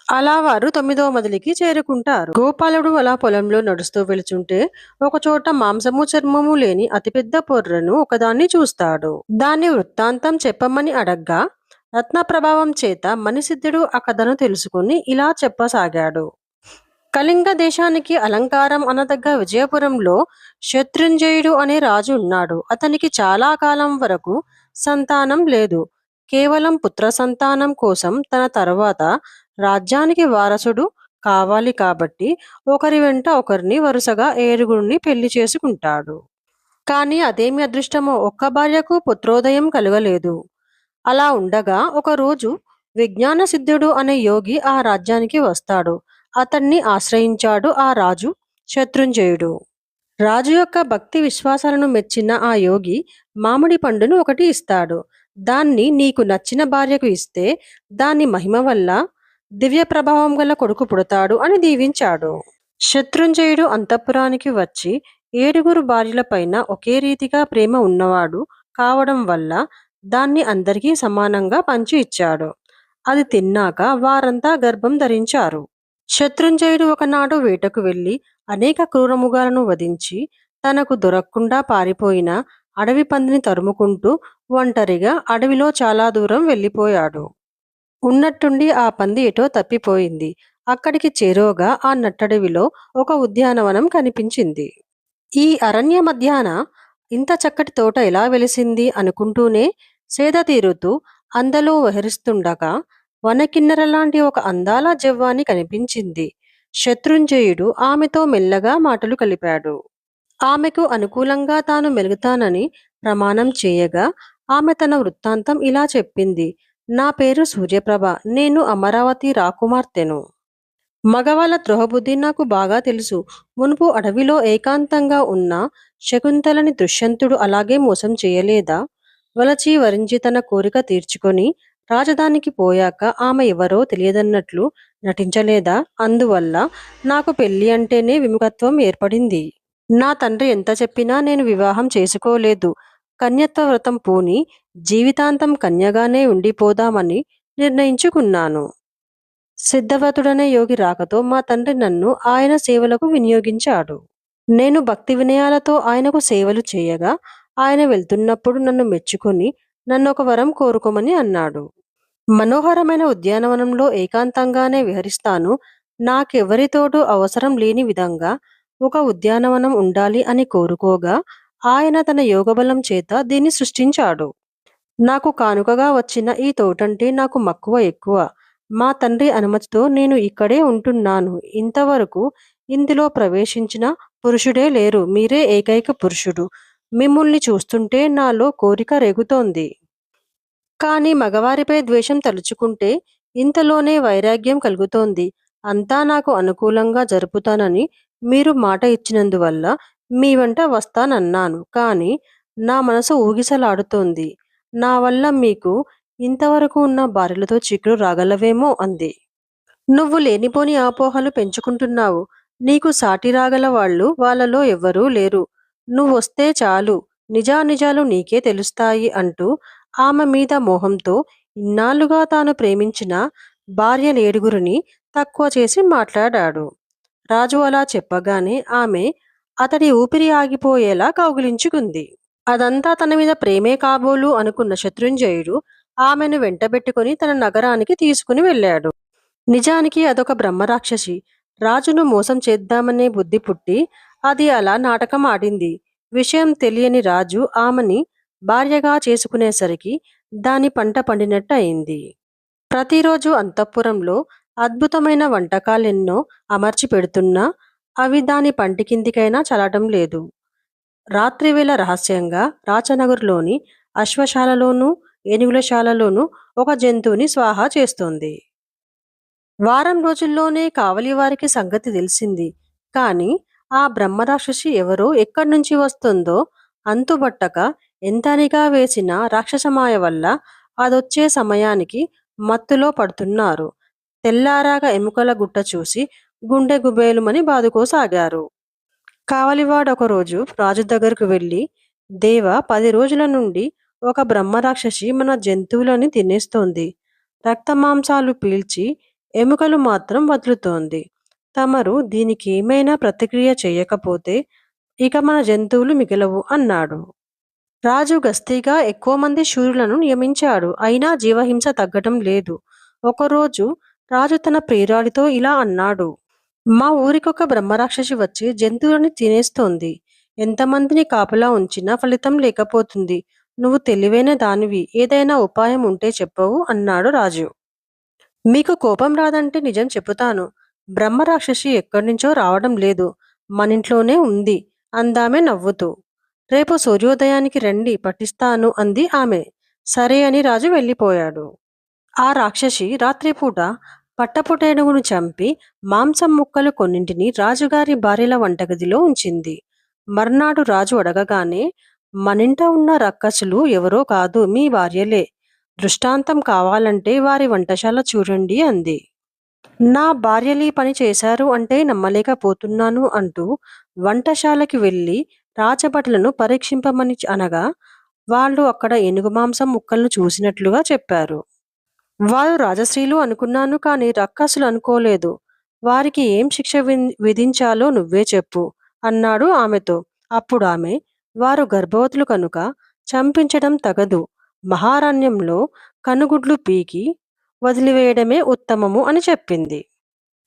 అలా వారు 9వ మజిలికి చేరుకుంటారు. గోపాలుడు అలా పొలంలో నడుస్తూ వెళుతుంటే ఒకచోట మాంసము చర్మము లేని అతిపెద్ద పొర్రెను ఒకదాన్ని చూస్తాడు. దాని వృత్తాంతం చెప్పమని అడగ్గా రత్న ప్రభావం చేత మణిసిద్ధుడు ఆ కథను తెలుసుకుని ఇలా చెప్పసాగాడు. కళింగ దేశానికి అలంకారం అనదగ్గ విజయపురంలో శత్రుంజయుడు అనే రాజు ఉన్నాడు. అతనికి చాలా కాలం వరకు సంతానం లేదు. కేవలం పుత్ర సంతానం కోసం తన తర్వాత రాజ్యానికి వారసుడు కావాలి కాబట్టి ఒకరి వెంట ఒకరిని వరుసగా 7గురిని పెళ్లి చేసుకుంటాడు. కానీ అదేమి అదృష్టమో ఒక్క భార్యకు పుత్రోదయం కలగలేదు. అలా ఉండగా ఒకరోజు విజ్ఞాన సిద్ధుడు అనే యోగి ఆ రాజ్యానికి వస్తాడు. అతన్ని ఆశ్రయించాడు ఆ రాజు శత్రుంజయుడు. రాజు యొక్క భక్తి విశ్వాసాలను మెచ్చిన ఆ యోగి మామిడి పండును ఒకటి ఇస్తాడు. దాన్ని నీకు నచ్చిన భార్యకు ఇస్తే దాని మహిమ వల్ల దివ్య ప్రభావం గల కొడుకు పుడతాడు అని దీవించాడు. శత్రుంజయుడు అంతఃపురానికి వచ్చి 7గురు భార్యలపైన ఒకే రీతిగా ప్రేమ ఉన్నవాడు కావడం వల్ల దాన్ని అందరికీ సమానంగా పంచి ఇచ్చాడు. అది తిన్నాక వారంతా గర్భం ధరించారు. శత్రుంజయుడు ఒకనాడు వేటకు వెళ్లి అనేక క్రూరముగాలను వధించి తనకు దొరక్కుండా పారిపోయిన అడవి పందిని తరుముకుంటూ ఒంటరిగా అడవిలో చాలా దూరం వెళ్ళిపోయాడు. ఉన్నట్టుండి ఆ పంది ఎటో తప్పిపోయింది. అక్కడికి చేరువగా ఆ నట్టడవిలో ఒక ఉద్యానవనం కనిపించింది. ఈ అరణ్య మధ్యాన ఇంత చక్కటి తోట ఎలా వెలిసింది అనుకుంటూనే సేద తీరుతూ అందలో విహరిస్తుండగా వనకిన్నెర లాంటి ఒక అందాల జవ్వాని కనిపించింది. శత్రుంజయుడు ఆమెతో మెల్లగా మాటలు కలిపాడు. ఆమెకు అనుకూలంగా తాను మెలుగుతానని ప్రమాణం చేయగా ఆమె తన వృత్తాంతం ఇలా చెప్పింది. నా పేరు సూర్యప్రభ. నేను అమరావతి రాకుమార్తెను. మగవాళ్ళ ద్రోహబుద్ధి నాకు బాగా తెలుసు. మునుపు అడవిలో ఏకాంతంగా ఉన్న శకుంతలని దుష్యంతుడు అలాగే మోసం చేయలేదా? వలచి వరించి తన కోరిక తీర్చుకొని రాజధానికి పోయాక ఆమె ఎవరో తెలియదన్నట్లు నటించలేదా? అందువల్ల నాకు పెళ్లి అంటేనే విముఖత్వం ఏర్పడింది. నా తండ్రి ఎంత చెప్పినా నేను వివాహం చేసుకోలేదు. కన్యత్వ వ్రతం పూని జీవితాంతం కన్యగానే ఉండిపోదామని నిర్ణయించుకున్నాను. సిద్ధవ్రతుడనే యోగి రాకతో మా తండ్రి నన్ను ఆయన సేవలకు వినియోగించాడు. నేను భక్తి వినయాలతో ఆయనకు సేవలు చేయగా ఆయన వెళ్తున్నప్పుడు నన్ను మెచ్చుకొని నన్నొక వరం కోరుకోమని అన్నాడు. మనోహరమైన ఉద్యానవనంలో ఏకాంతంగానే విహరిస్తాను. నాకెవరితోటూ అవసరం లేని విధంగా ఒక ఉద్యానవనం ఉండాలి అని కోరుకోగా ఆయన తన యోగబలం చేత దీన్ని సృష్టించాడు. నాకు కానుకగా వచ్చిన ఈ తోటంటే నాకు మక్కువ ఎక్కువ. మా తండ్రి అనుమతితో నేను ఇక్కడే ఉంటున్నాను. ఇంతవరకు ఇందులో ప్రవేశించిన పురుషుడే లేరు. మీరే ఏకైక పురుషుడు. మిమ్ముల్ని చూస్తుంటే నాలో కోరిక రేగుతోంది. కానీ మగవారిపై ద్వేషం తలుచుకుంటే ఇంతలోనే వైరాగ్యం కలుగుతోంది. అంతా నాకు అనుకూలంగా జరుపుతానని మీరు మాట ఇచ్చినందువల్ల మీ వెంట వస్తానన్నాను. కానీ నా మనసు ఊగిసలాడుతోంది. నా వల్ల మీకు ఇంతవరకు ఉన్న భార్యలతో చిక్కులు రాగలవేమో అంది. నువ్వు లేనిపోని అపోహలు పెంచుకుంటున్నావు. నీకు సాటి రాగల వాళ్ళు వాళ్ళలో ఎవ్వరూ లేరు. నువ్వొస్తే చాలు నిజానిజాలు నీకే తెలుస్తాయి అంటూ ఆమె మీద మోహంతో ఇన్నాళ్లుగా తాను ప్రేమించిన భార్యలేడుగురిని తక్కువ చేసి మాట్లాడాడు. రాజు అలా చెప్పగానే ఆమె అతడి ఊపిరి ఆగిపోయేలా కౌగిలించుకుంది. అదంతా తన మీద ప్రేమే కాబోలు అనుకున్న శత్రుంజయుడు ఆమెను వెంటబెట్టుకుని తన నగరానికి తీసుకుని వెళ్ళాడు. నిజానికి అదొక బ్రహ్మరాక్షసి. రాజును మోసం చేద్దామనే బుద్ధి పుట్టి అది అలా నాటకం ఆడింది. విషయం తెలియని రాజు ఆమెని భార్యగా చేసుకునేసరికి దాని పంట పండినట్టు అయింది. ప్రతిరోజు అంతఃపురంలో అద్భుతమైన వంటకాలెన్నో అమర్చి పెడుతున్నా అవి దాని పంటి కిందికైనా చల్లటం లేదు. రాత్రివేళ రహస్యంగా రాచనగర్లోని అశ్వశాలలోనూ ఏనుగులశాలలోనూ ఒక జంతువుని స్వాహా చేస్తోంది. వారం రోజుల్లోనే కావలివారికి సంగతి తెలిసింది. కాని ఆ బ్రహ్మరాక్షసి ఎవరో ఎక్కడ్నుంచి వస్తుందో అంతుబట్టక ఎంత నిఘా వేసిన రాక్షసమాయ వల్ల అదొచ్చే సమయానికి మత్తులో పడుతున్నారు. తెల్లారాక ఎముకల గుట్ట చూసి గుండె గుబేలుమని బాదుకోసాగారు. కావలివాడు ఒకరోజు రాజు దగ్గరకు వెళ్ళి, దేవ 10 రోజుల నుండి ఒక బ్రహ్మరాక్షసి మన జంతువులని తినేస్తోంది. రక్తమాంసాలు పీల్చి ఎముకలు మాత్రం వదులుతోంది. తమరు దీనికేమైనా ప్రతిక్రియ చేయకపోతే ఇక మన జంతువులు మిగలవు అన్నాడు. రాజు గస్తీగా ఎక్కువ మంది శూరులను నియమించాడు. అయినా జీవహింస తగ్గటం లేదు. ఒకరోజు రాజు తన ప్రియురాలితో ఇలా అన్నాడు. మా ఊరికొక బ్రహ్మరాక్షసి వచ్చి జంతువులని తినేస్తోంది. ఎంతమందిని కాపలా ఉంచినా ఫలితం లేకపోతుంది. నువ్వు తెలివైన దానివి, ఏదైనా ఉపాయం ఉంటే చెప్పవు అన్నాడు రాజు. మీకు కోపం రాదంటే నిజం చెబుతాను. బ్రహ్మరాక్షసి ఎక్కడ్నుంచో రావడం లేదు. మనింట్లోనే ఉంది అందామె నవ్వుతూ. రేపు సూర్యోదయానికి రండి, పట్టిస్తాను అంది ఆమె. సరే అని రాజు వెళ్ళిపోయాడు. ఆ రాక్షసి రాత్రిపూట పట్టపుటేనుగును చంపి మాంసం ముక్కలు కొన్నింటిని రాజుగారి భార్యల వంటగదిలో ఉంచింది. మర్నాడు రాజు అడగగానే, మనింట ఉన్న రక్కసులు ఎవరో కాదు, మీ భార్యలే. దృష్టాంతం కావాలంటే వారి వంటశాల చూడండి అంది. నా భార్యలీ పని చేశారు అంటే నమ్మలేకపోతున్నాను అంటూ వంటశాలకి వెళ్ళి రాజభటులను పరీక్షింపమని అనగా వాళ్ళు అక్కడ ఏనుగు మాంసం ముక్కలను చూసినట్లుగా చెప్పారు. వారు రాజశ్రీలు అనుకున్నాను కానీ రక్కసులు అనుకోలేదు. వారికి ఏం శిక్ష విధించాలో నువ్వే చెప్పు అన్నాడు ఆమెతో. అప్పుడు ఆమె, వారు గర్భవతులు కనుక చంపించడం తగదు. మహారణ్యంలో కనుగుడ్లు పీకి వదిలివేయడమే ఉత్తమము అని చెప్పింది.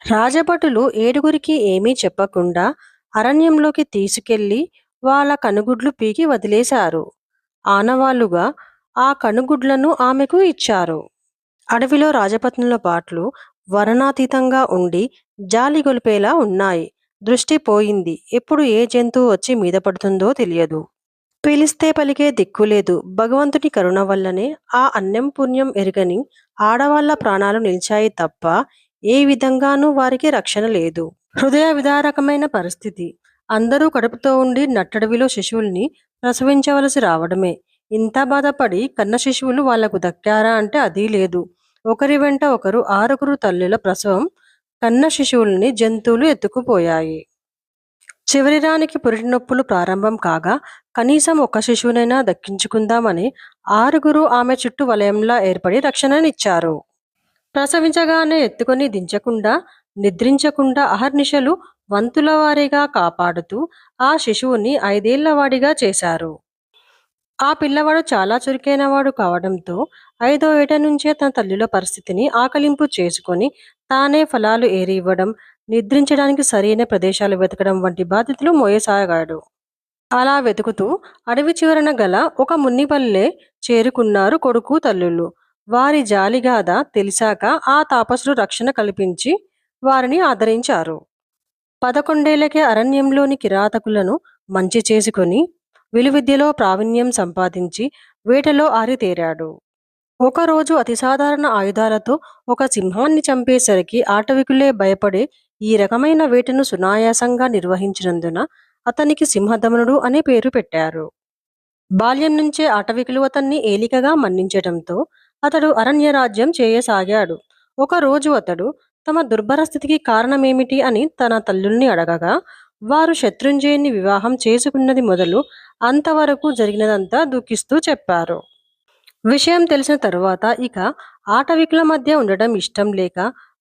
రాజభటులు ఏడుగురికి ఏమీ చెప్పకుండా అరణ్యంలోకి తీసుకెళ్లి వాళ్ళ కనుగుడ్లు పీకి వదిలేశారు. ఆనవాళ్లుగా ఆ కనుగుడ్లను ఆమెకు ఇచ్చారు. అడవిలో రాజపత్నుల పాటలు వర్ణనాతీతంగా ఉండి జాలిగొలిపేలా ఉన్నాయి. దృష్టి పోయింది. ఎప్పుడు ఏ జంతువు వచ్చి మీద పడుతుందో తెలియదు. పిలిస్తే పలికే దిక్కులేదు. భగవంతుని కరుణ వల్లనే ఆ అన్నం పుణ్యం ఎరుగని ఆడవాళ్ల ప్రాణాలు నిలిచాయి తప్ప ఏ విధంగానూ వారికి రక్షణ లేదు. హృదయ విదారకమైన పరిస్థితి. అందరూ కడుపుతో ఉండి నట్టడవిలో శిశువుల్ని ప్రసవించవలసి రావడమే. ఇంత బాధపడి కన్న శిశువులు వాళ్లకు దక్కారా అంటే అదీ లేదు. ఒకరి వెంట ఒకరు 6 తల్లుల ప్రసవం కన్న శిశువుల్ని జంతువులు ఎత్తుకుపోయాయి. చివరి రానికి పురిటి నొప్పులు ప్రారంభం కాగా కనీసం ఒక శిశువునైనా దక్కించుకుందామని 6 ఆమె చుట్టూ వలయంలా ఏర్పడి రక్షణనిచ్చారు. ప్రసవించగానే ఎత్తుకొని దించకుండా, నిద్రించకుండా అహర్నిశలు వంతుల వారీగా కాపాడుతూ ఆ శిశువుని 5 ఏళ్లవాడిగా చేశారు. ఆ పిల్లవాడు చాలా చురుకైనవాడు కావడంతో 5వ ఏట నుంచే తన తల్లుల పరిస్థితిని ఆకలింపు చేసుకొని తానే ఫలాలు ఏరి ఇవ్వడం, నిద్రించడానికి సరైన ప్రదేశాలు వెతకడం వంటి బాధ్యతలు మోయసాగాడు. అలా వెతుకుతూ అడవి చివరన గల ఒక మునిపల్లె చేరుకున్నారు కొడుకు తల్లులు. వారి జాలిగాథ తెలిసాక ఆ తాపసులు రక్షణ కల్పించి వారిని ఆదరించారు. 11 ఏళ్లకే అరణ్యంలోని కిరాతకులను మంచి చేసుకొని విలువిద్యలో ప్రావీణ్యం సంపాదించి వేటలో ఆరితేరాడు. ఒకరోజు అతిసాధారణ ఆయుధాలతో ఒక సింహాన్ని చంపేసరికి ఆటవికులే భయపడే ఈ రకమైన వేటను సునాయాసంగా నిర్వహించినందున అతనికి సింహదమనుడు అనే పేరు పెట్టారు. బాల్యం నుంచే ఆటవికులు అతన్ని ఏలికగా మన్నించటంతో అతడు అరణ్యరాజ్యం చేయసాగాడు. ఒకరోజు అతడు తమ దుర్భర స్థితికి కారణమేమిటి అని తన తల్లుల్ని అడగగా వారు శత్రుంజయుని వివాహం చేసుకున్నది మొదలు అంతవరకు జరిగినదంతా దుఃఖిస్తూ చెప్పారు. విషయం తెలిసిన తరువాత ఇక ఆటవికుల మధ్య ఉండడం ఇష్టం లేక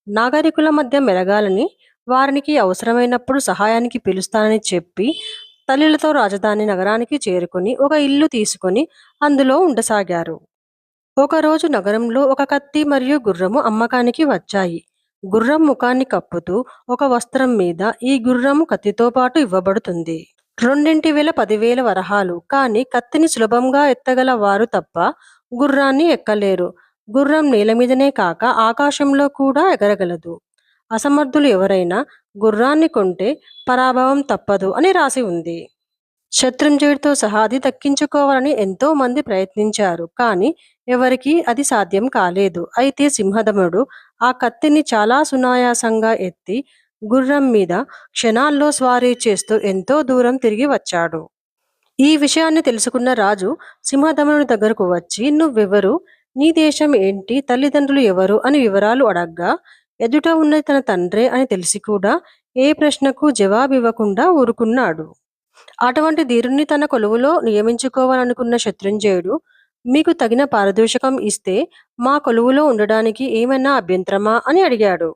నాగరికుల మధ్య మెలగాలని, వారికి అవసరమైనప్పుడు సహాయానికి పిలుస్తానని చెప్పి తల్లులతో రాజధాని నగరానికి చేరుకుని ఒక ఇల్లు తీసుకొని అందులో ఉండసాగారు. ఒకరోజు నగరంలో ఒక కత్తి మరియు గుర్రము అమ్మకానికి వచ్చాయి. గుర్రం ముఖాన్ని కప్పుతూ ఒక వస్త్రం మీద ఈ గుర్రము కత్తితో పాటు ఇవ్వబడుతుంది. 2,10,000 వరహాలు. కానీ కత్తిని సులభంగా ఎత్తగల వారు తప్ప గుర్రాన్ని ఎక్కలేరు. గుర్రం నేలమీదనే కాక ఆకాశంలో కూడా ఎగరగలదు. అసమర్థులు ఎవరైనా గుర్రాన్ని కొంటే పరాభవం తప్పదు అని రాసి ఉంది. శత్రుంజయుడితో సహా అది దక్కించుకోవాలని ఎంతో మంది ప్రయత్నించారు. కానీ ఎవరికీ అది సాధ్యం కాలేదు. అయితే సింహదమనుడు ఆ కత్తిని చాలా సునాయాసంగా ఎత్తి గుర్రం మీద క్షణాల్లో స్వారీ చేస్తూ ఎంతో దూరం తిరిగి వచ్చాడు. ఈ విషయాన్ని తెలుసుకున్న రాజు సింహదమనుడి దగ్గరకు వచ్చి, నువ్వెవరు, నీ దేశం ఏంటి, తల్లిదండ్రులు ఎవరు అని వివరాలు అడగ్గా ఎదుట ఉన్నది తన తండ్రే అని తెలిసి కూడా ఏ ప్రశ్నకు జవాబివ్వకుండా ఊరుకున్నాడు. అటువంటి ధీరుణ్ణి తన కొలువులో నియమించుకోవాలనుకున్న శత్రుంజయుడు, మీకు తగిన పారితోషికం ఇస్తే మా కొలువులో ఉండడానికి ఏమైనా అభ్యంతరమా అని అడిగాడు.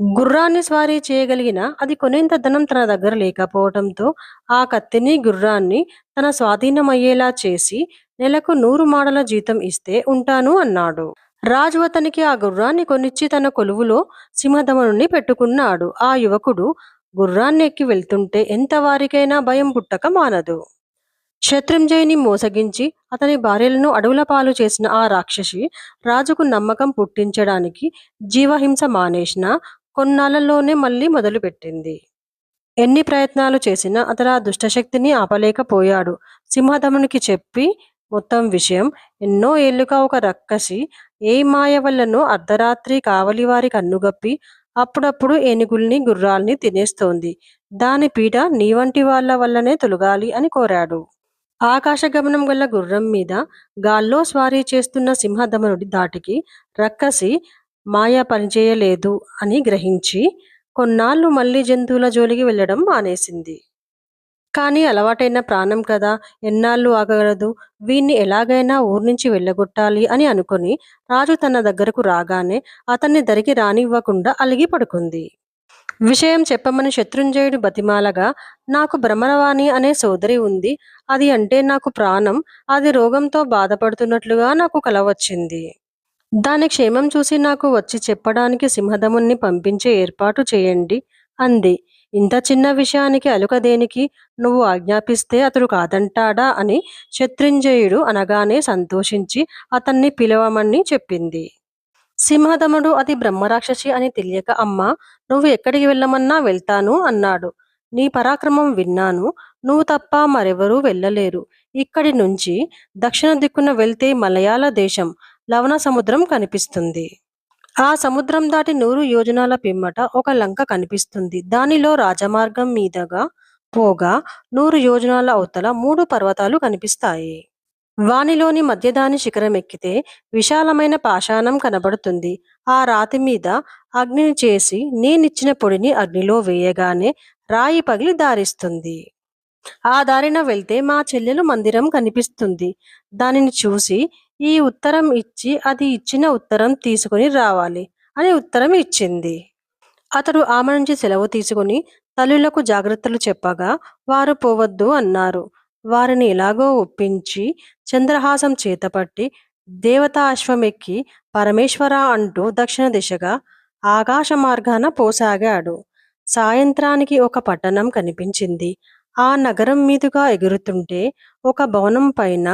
గుర్రాన్ని స్వారీ చేయగలిగిన అది కొనేంత ధనం తన దగ్గర లేకపోవటంతో ఆ కత్తిని గుర్రాన్ని తన స్వాధీనమయ్యేలా చేసి నెలకు 100 మాడల జీతం ఇస్తే ఉంటాను అన్నాడు. రాజు అతనికి ఆ గుర్రాన్ని కొనిచ్చి తన కొలువులో సింహదమనుణ్ణి పెట్టుకున్నాడు. ఆ యువకుడు గుర్రాన్ని ఎక్కి వెళ్తుంటే ఎంత వారికైనా భయం పుట్టక మానదు. శత్రుంజయుని మోసగించి అతని భార్యలను అడవుల పాలు చేసిన ఆ రాక్షసి రాజుకు నమ్మకం పుట్టించడానికి జీవహింస మానేసిన కొన్నాళ్లలోనే మళ్ళీ మొదలుపెట్టింది. ఎన్ని ప్రయత్నాలు చేసినా అతడు ఆ దుష్టశక్తిని ఆపలేకపోయాడు. సింహదమునికి చెప్పి మొత్తం విషయం ఎన్నో ఏళ్లుగా ఒక రక్కసి ఏ మాయ వల్లనో అర్ధరాత్రి కావలివారి కన్నుగప్పి అప్పుడప్పుడు ఏనుగుల్ని గుర్రాల్ని తినేస్తోంది. దాని పీడ నీవంటి వాళ్ళ వల్లనే తొలగాలి అని కోరాడు. ఆకాశగమనం గల గుర్రం మీద గాల్లో స్వారీ చేస్తున్న సింహదమనుడి ధాటికి రక్కసి మాయ పనిచేయలేదు అని గ్రహించి కొన్నాళ్ళు మళ్ళీ జంతువుల జోలికి వెళ్ళడం మానేసింది. కానీ అలవాటైన ప్రాణం కదా, ఎన్నాళ్ళు ఆగగలదు? వీణ్ణి ఎలాగైనా ఊర్నించి వెళ్ళగొట్టాలి అని అనుకుని రాజు తన దగ్గరకు రాగానే అతన్ని దరికి రానివ్వకుండా అలిగి పడుకుంది. విషయం చెప్పమని శత్రుంజయుడు బతిమాలగా, నాకు భ్రమరవాణి అనే సోదరి ఉంది. అది అంటే నాకు ప్రాణం. అది రోగంతో బాధపడుతున్నట్లుగా నాకు కల వచ్చింది. దాని క్షేమం చూసి నాకు వచ్చి చెప్పడానికి సింహదముణ్ణి పంపించే ఏర్పాటు చేయండి అంది. ఇంత చిన్న విషయానికి అలుక దేనికి? నువ్వు ఆజ్ఞాపిస్తే అతడు కాదంటాడా అని శత్రుంజయుడు అనగానే సంతోషించి అతన్ని పిలవమని చెప్పింది. సింహదముడు అది బ్రహ్మరాక్షసి అని తెలియక అమ్మా, నువ్వు ఎక్కడికి వెళ్ళమన్నా వెళ్తాను అన్నాడు. నీ పరాక్రమం విన్నాను. నువ్వు తప్ప మరెవరూ వెళ్ళలేరు. ఇక్కడి నుంచి దక్షిణ దిక్కున వెళ్తే మలయాళ దేశం లవణ సముద్రం కనిపిస్తుంది. ఆ సముద్రం దాటి 100 యోజనాల పిమ్మట ఒక లంక కనిపిస్తుంది. దానిలో రాజమార్గం మీదగా పోగా 100 యోజనాల అవతల 3 పర్వతాలు కనిపిస్తాయి. వానిలోని మధ్యదాని శిఖరం ఎక్కితే విశాలమైన పాషాణం కనబడుతుంది. ఆ రాతి మీద అగ్నిని చేసి నేనిచ్చిన పొడిని అగ్నిలో వేయగానే రాయి పగిలి దారిస్తుంది. ఆ దారిన వెళ్తే మా చెల్లెలు మందిరం కనిపిస్తుంది. దానిని చూసి ఈ ఉత్తరం ఇచ్చి అది ఇచ్చిన ఉత్తరం తీసుకుని రావాలి అని ఉత్తరం ఇచ్చింది. అతడు ఆమె నుంచి సెలవు తీసుకుని తల్లులకు జాగ్రత్తలు చెప్పగా వారు పోవద్దు అన్నారు. వారిని ఎలాగో ఒప్పించి చంద్రహాసం చేతపట్టి దేవతా అశ్వం ఎక్కి పరమేశ్వర అంటూ దక్షిణ దిశగా ఆకాశ మార్గాన పోసాగాడు. సాయంత్రానికి ఒక పట్టణం కనిపించింది. ఆ నగరం మీదుగా ఎగురుతుంటే ఒక భవనం పైన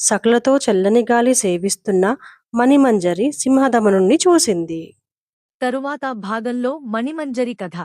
సకులతో చల్లని గాలి సేవిస్తున్న మణిమంజరి సింహదమనుణ్ణి చూసింది. తరువాత భాగంలో మణిమంజరి కథ.